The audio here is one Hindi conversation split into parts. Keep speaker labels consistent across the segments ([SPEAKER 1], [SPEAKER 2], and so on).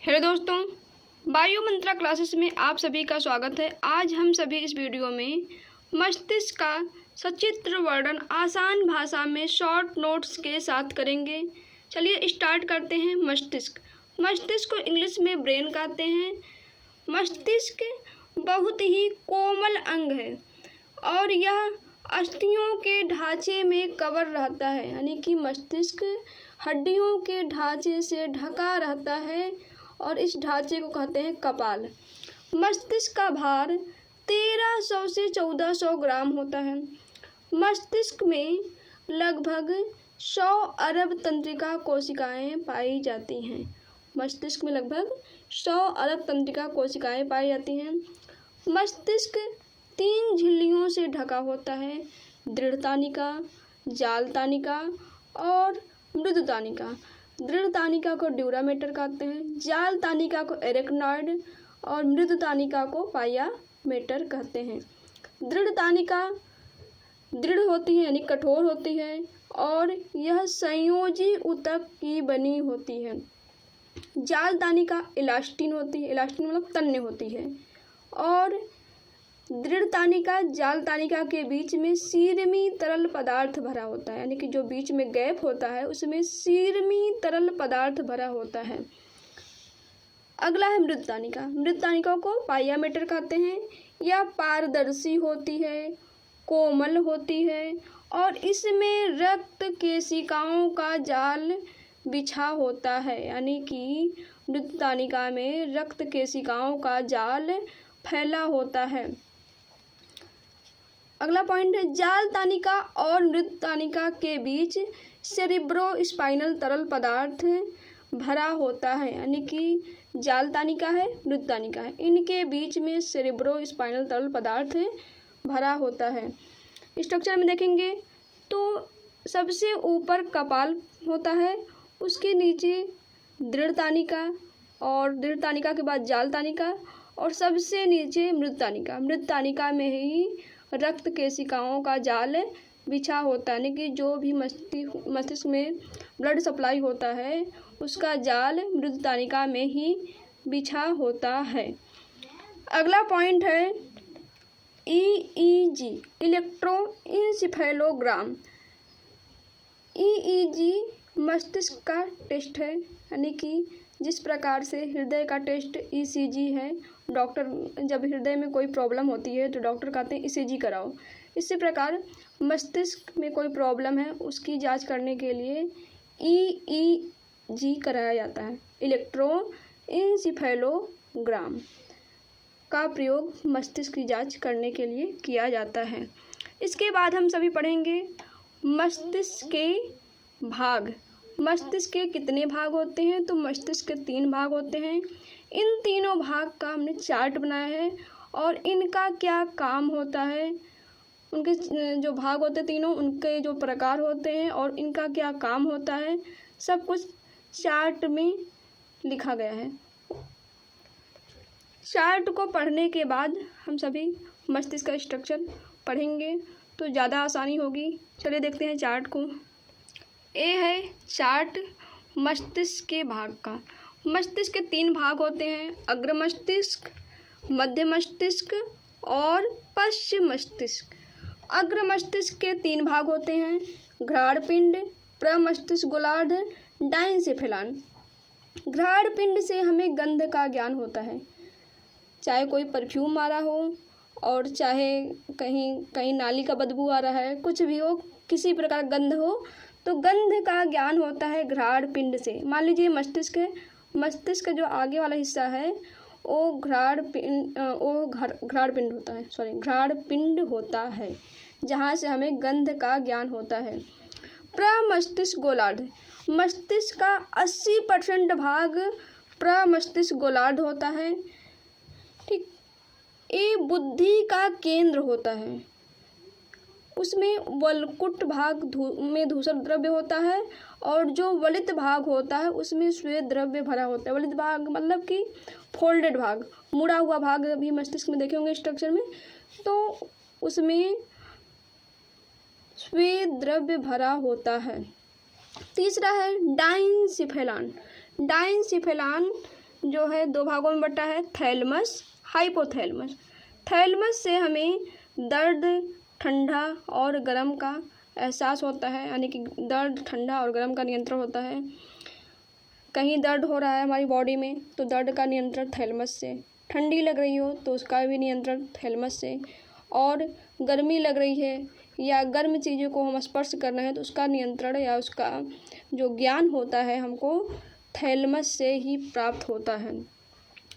[SPEAKER 1] हेलो दोस्तों, बायो मंत्रा क्लासेस में आप सभी का स्वागत है। आज हम सभी इस वीडियो में मस्तिष्क का सचित्र वर्णन आसान भाषा में शॉर्ट नोट्स के साथ करेंगे। चलिए स्टार्ट करते हैं। मस्तिष्क को इंग्लिश में ब्रेन कहते हैं। मस्तिष्क बहुत ही कोमल अंग है और यह अस्थियों के ढांचे में कवर रहता है, यानी कि मस्तिष्क हड्डियों के ढांचे से ढका रहता है और इस ढांचे को कहते हैं कपाल। मस्तिष्क का भार 1300 से 1400 ग्राम होता है। मस्तिष्क में लगभग 100 अरब तंत्रिका कोशिकाएं पाई जाती हैं। मस्तिष्क में लगभग 100 अरब तंत्रिका कोशिकाएं पाई जाती हैं। मस्तिष्क 3 झिल्लियों से ढका होता है: दृढ़ तानिका, जाल तानिका और मृदु तानिका। दृढ़ तानिका को ड्यूरामेटर कहते हैं, जाल तानिका को एरेक्नॉइड और मृदु तानिका को पायामेटर कहते हैं। दृढ़ तानिका दृढ़ होती है, यानी कठोर होती है और यह संयोजी ऊतक की बनी होती है। जाल तानिका इलास्टिन होती है, इलास्टिन मतलब तन्य होती है। और दृढ़ तानिका जाल तानिका के बीच में सीरमी तरल पदार्थ भरा होता है, यानी कि जो बीच में गैप होता है उसमें सीरमी तरल पदार्थ भरा होता है। अगला है मृदु तानिका। मृदु तानिका को पायामेटर कहते हैं। यह पारदर्शी होती है, कोमल होती है और इसमें रक्त केशिकाओं का जाल बिछा होता है, यानी कि मृदु तानिका में रक्त केशिकाओं का जाल फैला होता है। अगला पॉइंट है, जाल तानिका और मृदु तानिका के बीच सेरिब्रोस्पाइनल तरल पदार्थ भरा होता है, यानी कि जाल तानिका है, मृदु तानिका है, इनके बीच में सेरिब्रोस्पाइनल तरल पदार्थ भरा होता है। स्ट्रक्चर में देखेंगे तो सबसे ऊपर कपाल होता है, उसके नीचे दृढ़ तानिका और दृढ़ तानिका के बाद जाल तानिका और सबसे नीचे मृदु तानिका। मृदु तानिका में ही रक्त केशिकाओं का जाल बिछा होता है, यानी कि जो भी मस्तिष्क में ब्लड सप्लाई होता है उसका जाल मृदु तानिका में ही बिछा होता है। अगला पॉइंट है EEG, इलेक्ट्रोइंसेफेलोग्राम। EEG मस्तिष्क का टेस्ट है, यानी कि जिस प्रकार से हृदय का टेस्ट ECG है। डॉक्टर जब हृदय में कोई प्रॉब्लम होती है तो डॉक्टर कहते हैं ECG कराओ। इसी प्रकार मस्तिष्क में कोई प्रॉब्लम है उसकी जांच करने के लिए EEG कराया जाता है। इलेक्ट्रोइंसेफेलोग्राम का प्रयोग मस्तिष्क की जांच करने के लिए किया जाता है। इसके बाद हम सभी पढ़ेंगे मस्तिष्क के भाग। मस्तिष्क के कितने भाग होते हैं? तो मस्तिष्क के 3 भाग होते हैं। इन तीनों भाग का हमने चार्ट बनाया है और इनका क्या काम होता है, उनके जो भाग होते हैं तीनों, उनके जो प्रकार होते हैं और इनका क्या काम होता है, सब कुछ चार्ट में लिखा गया है। चार्ट को पढ़ने के बाद हम सभी मस्तिष्क का स्ट्रक्चर पढ़ेंगे तो ज़्यादा आसानी होगी। चलिए देखते हैं चार्ट को। ए है चार्ट मस्तिष्क के भाग का। मस्तिष्क के 3 भाग होते हैं: अग्र मस्तिष्क, मध्य मस्तिष्क और पश्चिम मस्तिष्क। अग्र मस्तिष्क के 3 भाग होते हैं: घ्राण पिंड, प्रमस्तिष्क गोलार्ध, डाइंसेफेलान। घ्राण पिंड से हमें गंध का ज्ञान होता है, चाहे कोई परफ्यूम मारा हो और चाहे कहीं नाली का बदबू आ रहा है, कुछ भी हो, किसी प्रकार गंध हो तो गंध का ज्ञान होता है घ्राण पिंड से। मान लीजिए मस्तिष्क है, मस्तिष्क का जो आगे वाला हिस्सा है वो घ्राण पिंड होता है, जहाँ से हमें गंध का ज्ञान होता है। प्रमस्तिष्क गोलार्ध, मस्तिष्क का 80% भाग प्रमस्तिष्क गोलार्ध होता है। ठीक, ये बुद्धि का केंद्र होता है। उसमें वलकुट भाग में धूसर द्रव्य होता है और जो वलित भाग होता है उसमें श्वेत द्रव्य भरा होता है। वलित भाग मतलब कि फोल्डेड भाग, मुड़ा हुआ भाग भी मस्तिष्क में देखे होंगे स्ट्रक्चर में, तो उसमें श्वेत द्रव्य भरा होता है। तीसरा है डाइंसेफेलान। डाइंसेफेलान जो है दो भागों में बटा है, थैलेमस, हाइपोथैलेमस। थैलेमस से हमें दर्द, ठंडा और गर्म का एहसास होता है, यानी कि दर्द, ठंडा और गर्म का नियंत्रण होता है। कहीं दर्द हो रहा है हमारी बॉडी में तो दर्द का नियंत्रण थैलेमस से, ठंडी लग रही हो तो उसका भी नियंत्रण थैलेमस से, और गर्मी लग रही है या गर्म चीज़ों को हम स्पर्श कर रहे हैं तो उसका नियंत्रण या उसका जो ज्ञान होता है हमको थैलेमस से ही प्राप्त होता है।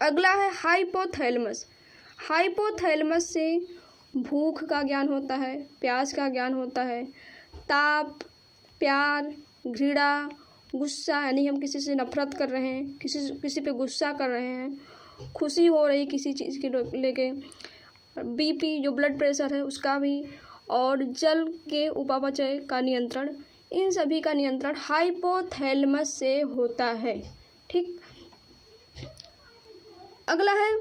[SPEAKER 1] अगला है हाइपोथैलेमस। हाइपोथैलेमस से भूख का ज्ञान होता है, प्यास का ज्ञान होता है, ताप, प्यार, घृणा, गुस्सा, यानी हम किसी से नफरत कर रहे हैं, किसी पे गुस्सा कर रहे हैं, खुशी हो रही किसी चीज़ के लेके, बीपी जो ब्लड प्रेशर है उसका भी, और जल के उपापचय का नियंत्रण, इन सभी का नियंत्रण हाइपोथैलेमस से होता है। ठीक। अगला है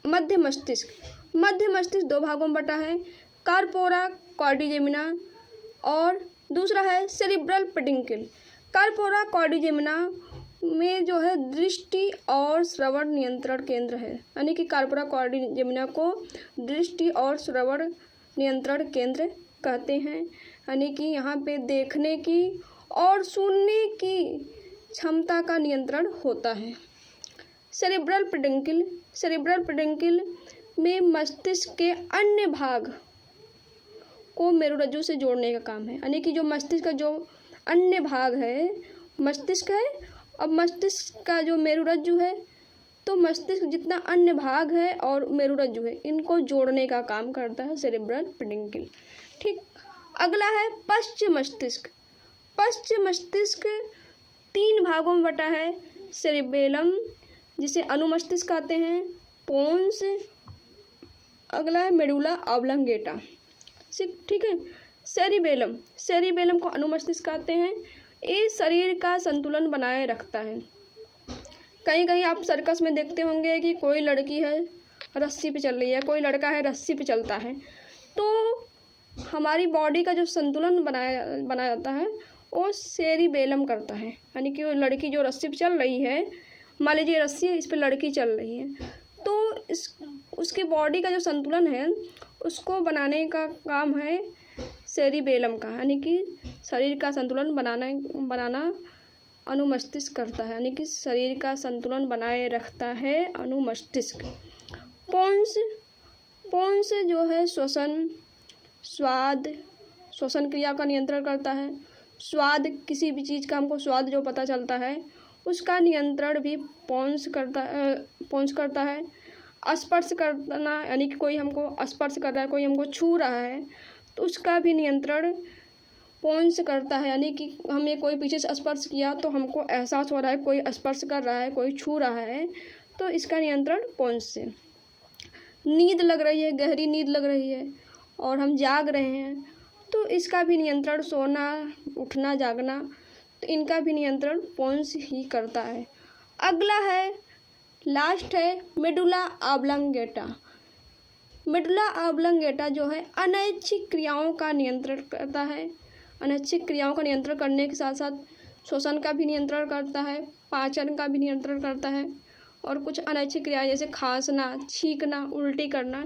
[SPEAKER 1] मध्य मस्तिष्क। मध्य मस्तिष्क दो भागों में बटा है, कार्पोरा कॉर्डिजेमिना और दूसरा है सेरिब्रल पेडिंकल। कार्पोरा कॉर्डिजेमिना में जो है दृष्टि और श्रवण नियंत्रण केंद्र है, यानी कि कार्पोरा कॉर्डिजेमिना को दृष्टि और श्रवण नियंत्रण केंद्र कहते हैं, यानी कि यहाँ पे देखने की और सुनने की क्षमता का नियंत्रण होता है। सेरिब्रल पेडिंकल में मस्तिष्क के अन्य भाग को मेरुरज्जु से जोड़ने का काम है, यानी कि जो मस्तिष्क का जो अन्य भाग है, मस्तिष्क है, अब मस्तिष्क का जो मेरुरज्जु है, तो मस्तिष्क जितना अन्य भाग है और मेरुरज्जु है, इनको जोड़ने का काम करता है सेरिब्रल पेडिंकल। ठीक। अगला है पश्च मस्तिष्क। पश्च मस्तिष्क तीन भागों में बटा है, सेरिबेलम जिसे अनुमस्तिष्क कहते हैं, पोन्स, अगला है मेडुला ऑब्लंगेटा। ठीक है। सेरिबेलम को अनुमस्तिष्क कहते हैं। ये शरीर का संतुलन बनाए रखता है। कहीं कहीं आप सर्कस में देखते होंगे कि कोई लड़की है रस्सी पे चल रही है, कोई लड़का है रस्सी पे चलता है, तो हमारी बॉडी का जो संतुलन बनाया जाता है वो सेरिबेलम करता है, यानी कि वो लड़की जो रस्सी पे चल रही है, मान लीजिए रस्सी है, इस पे लड़की चल रही है, तो उसकी बॉडी का जो संतुलन है उसको बनाने का काम है सेरिबेलम का, यानी कि शरीर का संतुलन बनाना अनुमस्तिष्क करता है, यानी कि शरीर का संतुलन बनाए रखता है अनुमस्तिष्क। पोन्स जो है श्वसन क्रिया का नियंत्रण करता है। स्वाद, किसी भी चीज़ का हमको स्वाद जो पता चलता है उसका नियंत्रण भी पोन्स करता है। स्पर्श करना, यानी कि कोई हमको स्पर्श कर रहा है, कोई हमको छू रहा है, तो उसका भी नियंत्रण पोन्स करता है, यानी कि हमें कोई पीछे से स्पर्श किया तो हमको एहसास हो रहा है कोई स्पर्श कर रहा है, कोई छू रहा है, तो इसका नियंत्रण पोन्स से। नींद लग रही है, गहरी नींद लग रही है और हम जाग रहे हैं, तो इसका भी नियंत्रण, सोना, उठना, जागना, तो इनका भी नियंत्रण पोन्स ही करता है। अगला है, लास्ट है मेडुला ऑब्लंगेटा। मेडुला ऑब्लंगेटा जो है अनैच्छिक क्रियाओं का नियंत्रण करता है। अनैच्छिक क्रियाओं का नियंत्रण करने के साथ साथ श्वसन का भी नियंत्रण करता है, पाचन का भी नियंत्रण करता है, और कुछ अनैच्छिक क्रियाएं जैसे खांसना, छींकना, उल्टी करना,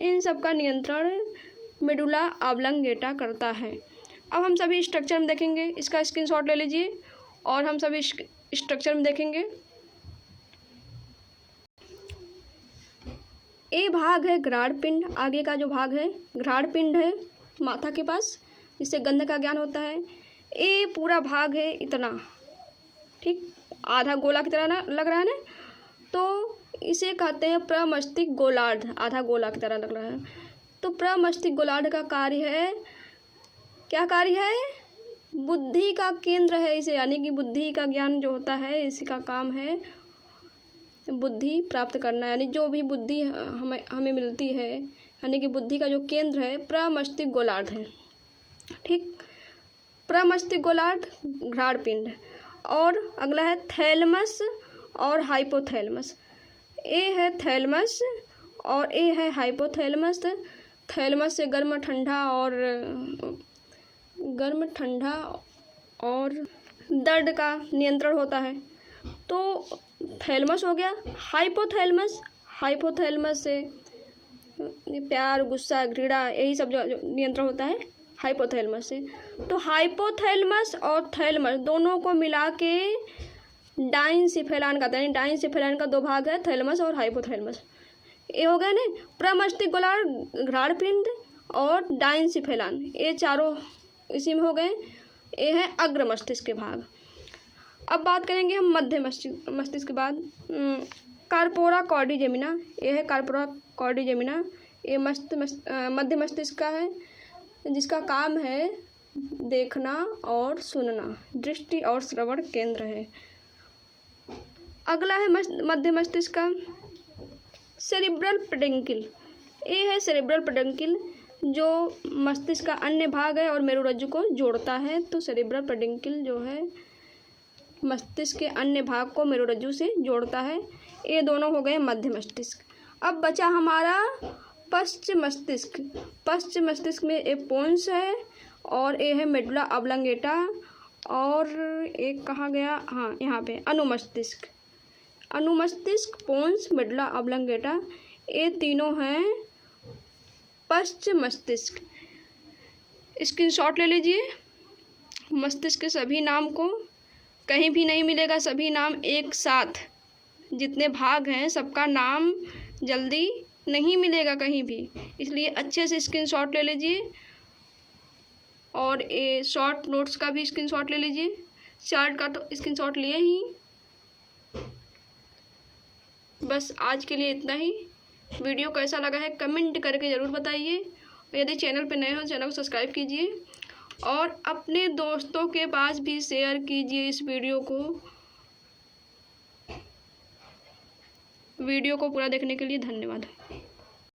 [SPEAKER 1] इन सब का नियंत्रण मेडुला ऑब्लंगेटा करता है। अब हम सभी स्ट्रक्चर में देखेंगे, इसका स्क्रीनशॉट ले लीजिए और हम सभी स्ट्रक्चर में देखेंगे। ए भाग है घ्राण पिंड, आगे का जो भाग है घ्राण पिंड है माथा के पास, जिससे गंध का ज्ञान होता है। ए पूरा भाग है इतना, ठीक, आधा गोला की तरह ना लग रहा है ना, तो इसे कहते हैं प्रमस्तिष्क गोलार्ध, आधा गोला की तरह लग रहा है। तो प्रमस्तिष्क गोलार्ध का कार्य है, क्या कार्य है? बुद्धि का केंद्र है इसे, यानी कि बुद्धि का ज्ञान जो होता है इसी का काम है बुद्धि प्राप्त करना, यानी जो भी बुद्धि हमें मिलती है, यानी कि बुद्धि का जो केंद्र है प्रमस्तिष्क गोलार्ध है। ठीक, प्रमस्तिष्क गोलार्ध घ्राण पिंड। और अगला है थैलेमस और हाइपोथैलेमस। ए है थैलेमस और ए है हाइपोथैलेमस। थैलेमस से गर्म ठंडा और दर्द का नियंत्रण होता है। तो थैलमस हो गया। हाइपोथैलमस, हाइपोथैलमस से प्यार, गुस्सा, घृणा, यही सब जो नियंत्रण होता है हाइपोथैलमस से। तो हाइपोथैलमस और थैलमस दोनों को मिला के डाइनसिफेलान कहते हैं। डाइनसिफेलान का दो भाग है, थैलमस और हाइपोथैलमस। ये हो गया ना प्रमस्तिष्क गोलार्ध, घ्राण पिंड और डाइनसिफेलान, ये चारों इसी में हो गए। ये है अग्र मस्तिष्क के भाग। अब बात करेंगे हम मध्य मस्तिष्क के बाद। कार्पोरा कॉर्डिजेमिना, ये है कार्पोरा कॉर्डिजेमिना। ये मध्य मस्तिष्क का है, जिसका काम है देखना और सुनना, दृष्टि और श्रवण केंद्र है। अगला है मध्य मस्तिष्क का सेरिब्रल पेडुंकल। ये है सेरिब्रल पेडुंकल, जो मस्तिष्क का अन्य भाग है और मेरुरज्जु को जोड़ता है। तो सेरिब्रल पेडुंकल जो है मस्तिष्क के अन्य भाग को मेरुरज्जु से जोड़ता है। ये दोनों हो गए मध्य मस्तिष्क। अब बचा हमारा पश्चिम मस्तिष्क। पश्चिम मस्तिष्क में एक पोन्स है और ये है मेडुला ऑब्लंगेटा, और एक कहाँ गया, हाँ यहाँ पे अनुमस्तिष्क। अनुमस्तिष्क, पोन्स, मेडुला ऑब्लंगेटा, ये तीनों हैं पश्चिम मस्तिष्क। स्क्रीनशॉट ले लीजिए मस्तिष्क के सभी नाम को, कहीं भी नहीं मिलेगा सभी नाम एक साथ। जितने भाग हैं सबका नाम जल्दी नहीं मिलेगा कहीं भी, इसलिए अच्छे से स्क्रीनशॉट ले लीजिए और ये शॉर्ट नोट्स का भी स्क्रीनशॉट ले लीजिए। चार्ट का तो स्क्रीनशॉट लिए ही। बस आज के लिए इतना ही। वीडियो कैसा लगा है कमेंट करके ज़रूर बताइए। यदि चैनल पे नए हो चैनल को सब्सक्राइब कीजिए और अपने दोस्तों के पास भी शेयर कीजिए इस वीडियो को। वीडियो को पूरा देखने के लिए धन्यवाद।